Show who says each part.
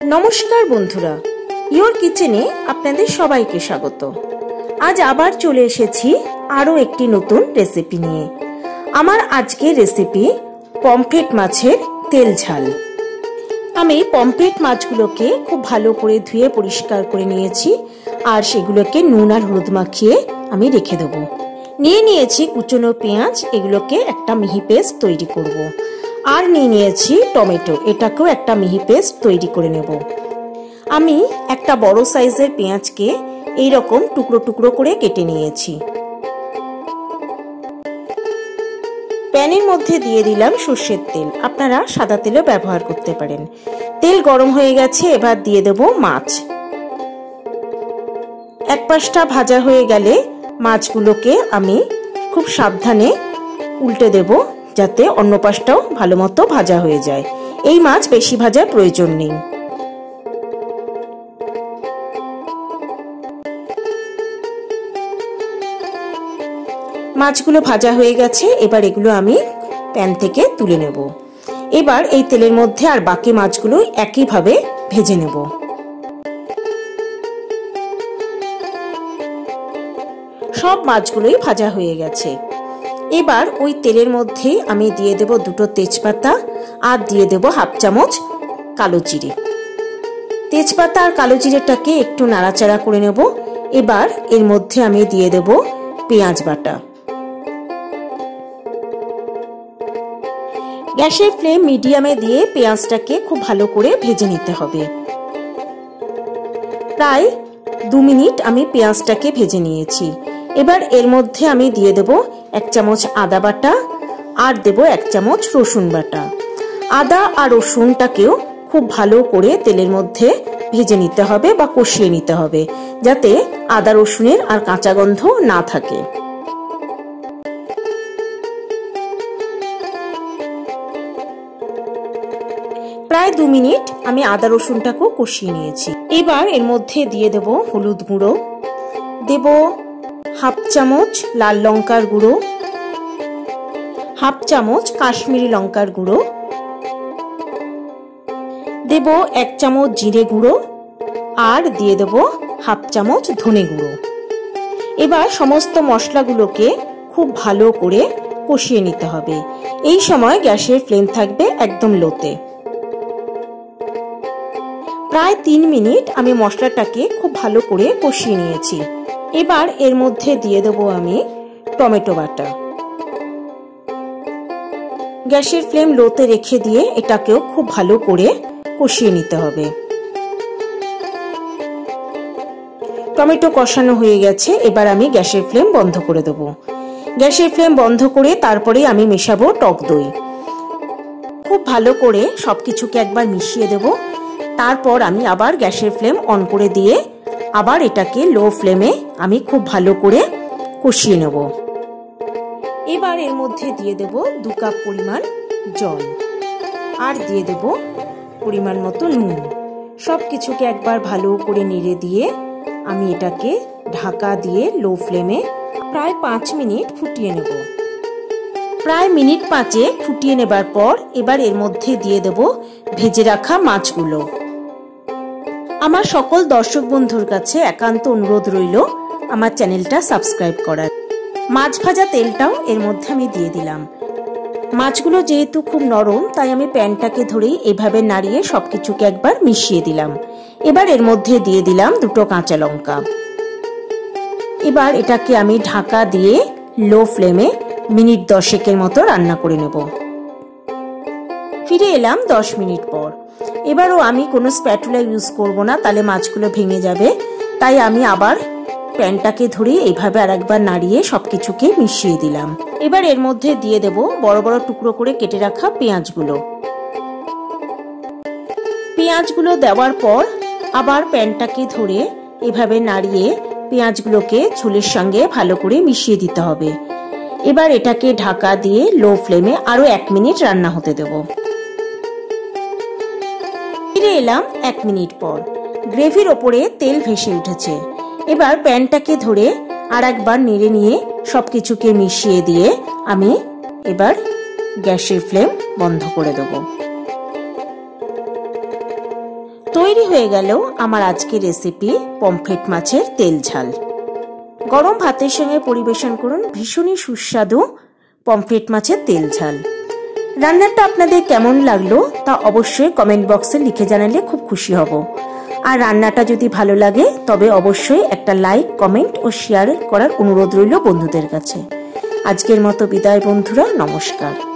Speaker 1: नमस्कार बंधुरा योर किचेने आपनादेर सबाइके स्वागत। आज आबार चले एसेछि आरो एकटी नतुन रेसिपि निये। आमार आजकेर रेसिपि पमफ्रेट माछेर तेल झाल। आमी पमफ्रेट माछगुलोके खूब भालो करे धुए परिष्कार करे नियेछि आर सेगुलोके नुन आर हलुद माखिए आमी रेखे देब। निये नियेछि कुचनो पेंयाज, एगुलोके एकटा मिहि पेस्ट तैरी करब। আর নিয়ে নিয়েছি টমেটো, এটাকেও একটা মিহি পেস্ট তৈরি করে নেব। আমি একটা বড় সাইজের পেঁয়াজকে এই রকম টুকরো টুকরো করে কেটে নিয়েছি। প্যানের মধ্যে দিয়ে দিলাম সরষের তেল, আপনারা সাদা তেলও ব্যবহার করতে পারেন। তেল গরম হয়ে গেছে, এবার দিয়ে দেব মাছ। এক পাশটা ভাজা হয়ে গেলে মাছগুলোকে আমি খুব সাবধানে উল্টে দেব যাতে অন্য পাশটাও ভালোমতো ভাজা হয়ে যায়। এই মাছ বেশি ভাজার প্রয়োজন নেই। মাছগুলো ভাজা হয়ে গেছে, এবার এগুলো আমি প্যান থেকে তুলে নেব। এবার এই তেলের মধ্যে আর বাকি মাছগুলো একইভাবে ভেজে নেব। সব মাছগুলোই ভাজা হয়ে গেছে। এবার ওই তেলের মধ্যে আমি দিয়ে দেব দুটো তেজপাতা আর দিয়ে দেব হাফ চামচ কালো জিরে। তেজপাতা আর কালো জিরেটাকে একটু নাড়াচাড়া করে নেব। এবার এর মধ্যে আমি দিয়ে দেব পেঁয়াজ বাটা। গ্যাসের ফ্লেম মিডিয়ামে দিয়ে পেঁয়াজটাকে খুব ভালো করে ভেজে নিতে হবে। প্রায় 2 মিনিট আমি পেঁয়াজটাকে ভেজে নিয়েছি। এবার এর মধ্যে আমি দিয়ে দেব 1 চামচ আদা বাটা আর দেব 1 চামচ রসুন বাটা। আদা আর রসুনটাকেও খুব ভালো করে তেলের মধ্যে ভেজে নিতে হবে বা কষিয়ে নিতে হবে যাতে আদা রসুনের আর কাঁচা গন্ধ না থাকে। প্রায় 2 মিনিট আমি আদা রসুনটাকেও কষিয়ে নিয়েছি। এবার এর মধ্যে দিয়ে দেব হলুদ গুঁড়ো, দেব হাফ চামচ লাল লঙ্কার গুঁড়ো, হাফ চামচ কাশ্মীরি লঙ্কার গুঁড়ো, দেব 1 চামচ জিরে গুঁড়ো আর দিয়ে দেব হাফ চামচ ধনে গুঁড়ো। এবার সমস্ত মশলাগুলোকে খুব ভালো করে কষিয়ে নিতে হবে। এই সময় গ্যাসের ফ্লেম থাকবে একদম লোতে। প্রায় 3 মিনিট আমি মশলাটাকে খুব ভালো করে কষিয়ে নিয়েছি। এবার এর মধ্যে দিয়ে দেব আমি টমেটো বাটা। গ্যাসের ফ্লেম লোতে রেখে দিয়ে এটাকেও খুব ভালো করে কষিয়ে নিতে হবে। টমেটো কষানো হয়ে গেছে, এবার আমি গ্যাসের ফ্লেম বন্ধ করে দেব। গ্যাসের ফ্লেম বন্ধ করে তারপরে আমি মেশাবো টক দই। খুব ভালো করে সবকিছুকে একবার মিশিয়ে দেব। তারপর আমি আবার গ্যাসের ফ্লেম অন করে দিয়ে আবার এটাকে লো ফ্লেমে আমি খুব ভালো করে কষিয়ে নেব। এবার এর মধ্যে দিয়ে দেব 2 কাপ পরিমাণ জল আর দিয়ে দেব পরিমাণ মতো নুন। সবকিছুকে একবার ভালো করে নেড়ে দিয়ে আমি এটাকে ঢাকা দিয়ে লো ফ্লেমে প্রায় 5 মিনিট ফুটিয়ে নেব। প্রায় মিনিট 5 ফুটিয়ে নেবার পর এবার এর মধ্যে দিয়ে দেব ভেজে রাখা মাছগুলো। আমার সকল দর্শক বন্ধুর কাছে একান্ত অনুরোধ রইল আমার চ্যানেলটা সাবস্ক্রাইব করার। মাছ ভাজা তেলটাও এর মধ্যে আমি দিয়ে দিলাম। মাছগুলো যেহেতু খুব নরম তাই আমি প্যানটাকে ধরেই এভাবে নাড়িয়ে সবকিছুকে একবার মিশিয়ে দিলাম। এবার এর মধ্যে দিয়ে দিলাম 2টো কাঁচা লঙ্কা। এবার এটাকে আমি ঢাকা দিয়ে লো ফ্লেমে মিনিট 10 মতো রান্না করে নেব। ফিরে এলাম 10 মিনিট পর। এবারও আমি কোনো স্প্যাটুলা ইউজ করব না, তাহলে মাছগুলো ভেঙে যাবে। তাই আমি আবার প্যানটাকে ধরে এইভাবে আরেকবার নাড়িয়ে সবকিছুকে মিশিয়ে দিলাম। এবার এর মধ্যে দিয়ে দেব বড় বড় টুকরো করে কেটে রাখা পেঁয়াজগুলো। পেঁয়াজগুলো দেওয়ার পর আবার প্যানটাকে ধরে এভাবে নাড়িয়ে পেঁয়াজগুলোকে ঝোলের সঙ্গে ভালো করে মিশিয়ে দিতে হবে। এবার এটাকে ঢাকা দিয়ে লো ফ্লেমে আরো 1 মিনিট রান্না হতে দেব। ফিরে এলাম 1 মিনিট পর। গ্রেভির ওপরে তেল ভেসে উঠেছে। এবার প্যানটাকে ধরে আর একবার নেড়ে নিয়ে সবকিছুকে মিশিয়ে দিয়ে আমি এবার গ্যাসের ফ্লেম বন্ধ করে দেব। তৈরি হয়ে গেল আমার আজকের রেসিপি পমফ্রেট মাছের তেল ঝাল। গরম ভাতের সঙ্গে পরিবেশন করুন ভীষণই সুস্বাদু পমফ্রেট মাছের তেল ঝাল। রান্নাটা আপনাদের কেমন লাগলো তা অবশ্যই কমেন্ট বক্সে লিখে জানালে খুব খুশি হব। আর রান্নাটা যদি ভালো লাগে তবে অবশ্যই একটা লাইক, কমেন্ট ও শেয়ার করার অনুরোধ রইল বন্ধুদের কাছে। আজকের মতো বিদায় বন্ধুরা, নমস্কার।